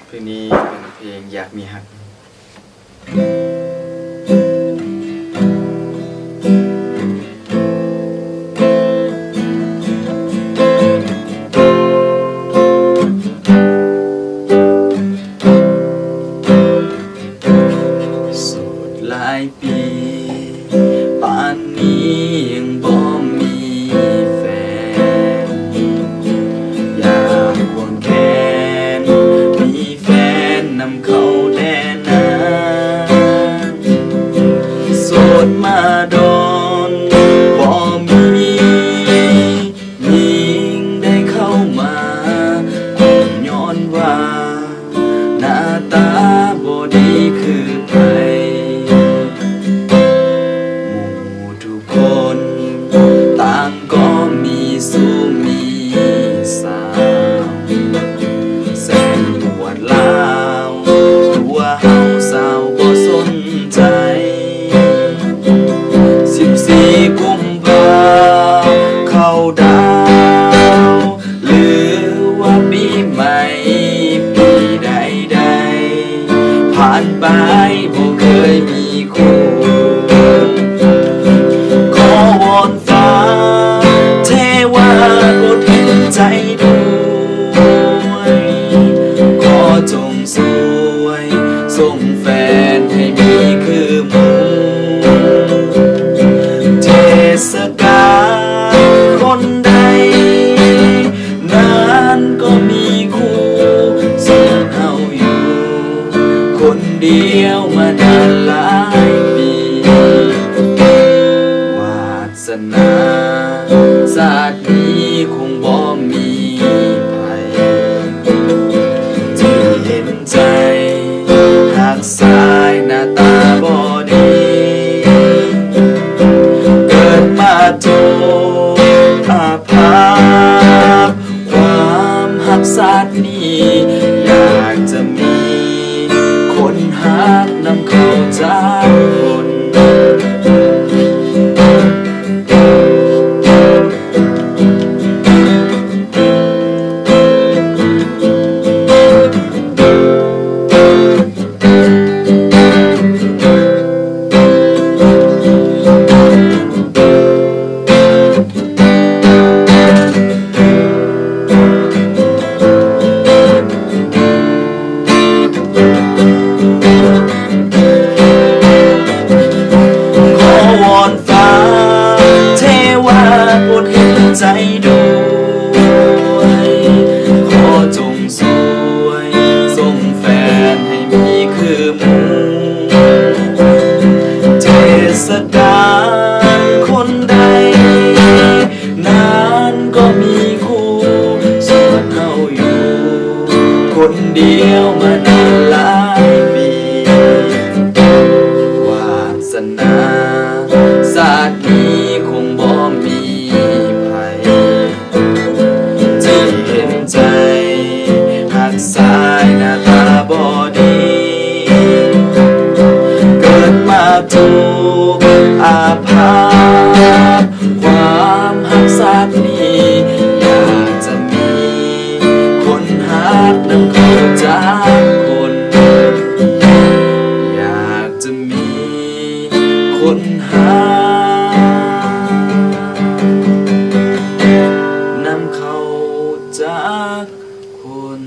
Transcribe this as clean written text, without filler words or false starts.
เพลงนี้เป็นเพลงอยากมีฮักโสดหลายปีป่านนี้ยังบ่มีแฟนอยากควงแขนมีแฟนนำเขาแน่นาโสดมาโดนบ่มียิ่งได้เข้ามาย้อนว่าหน้าตาบ่ดีคือไผทุกคนต่างก็มีสู้มีสาวแสนปวดร้าวตัวเฮาสาวบ่สนใจ14 กุมภาเข้าดาวหรือว่าปีใหม่ปีใดๆผ่านไปบ่เคยมีคู่วอนฟ้าเทวาโปรดเห็นใจด้วยขอจงสวยส่งแฟนให้มีคือหมู่เทศกาลคนใดนั้นก็มีคู่ส่วนเฮาอยู่คนเดียวมานานหลายปีนาศาสตร์นี้คงบ่มีไผที่เห็นใจหักสายหน้าตาบ่ดีเกิดมาถูกอาภัพความหักศาสตร์นี้อยากจะมีคนหักนำเข้าจากคนใจด้วยขอจงสวยส่งแฟนให้มีคือหมู่เทศกาลคนใดนั้นก็มีคู่ส่วนเฮาอยู่คนเดียวมานานหลายปีวาสนาศาสตร์นี้คงบ่มีสายหน้าตาบ่ดีเกิดมาถูกอาภัพความหักศาสตร์นี้อยากจะมีคนหักนำเข้าจากคนอยากจะมีคนหักนำเข้าจากคน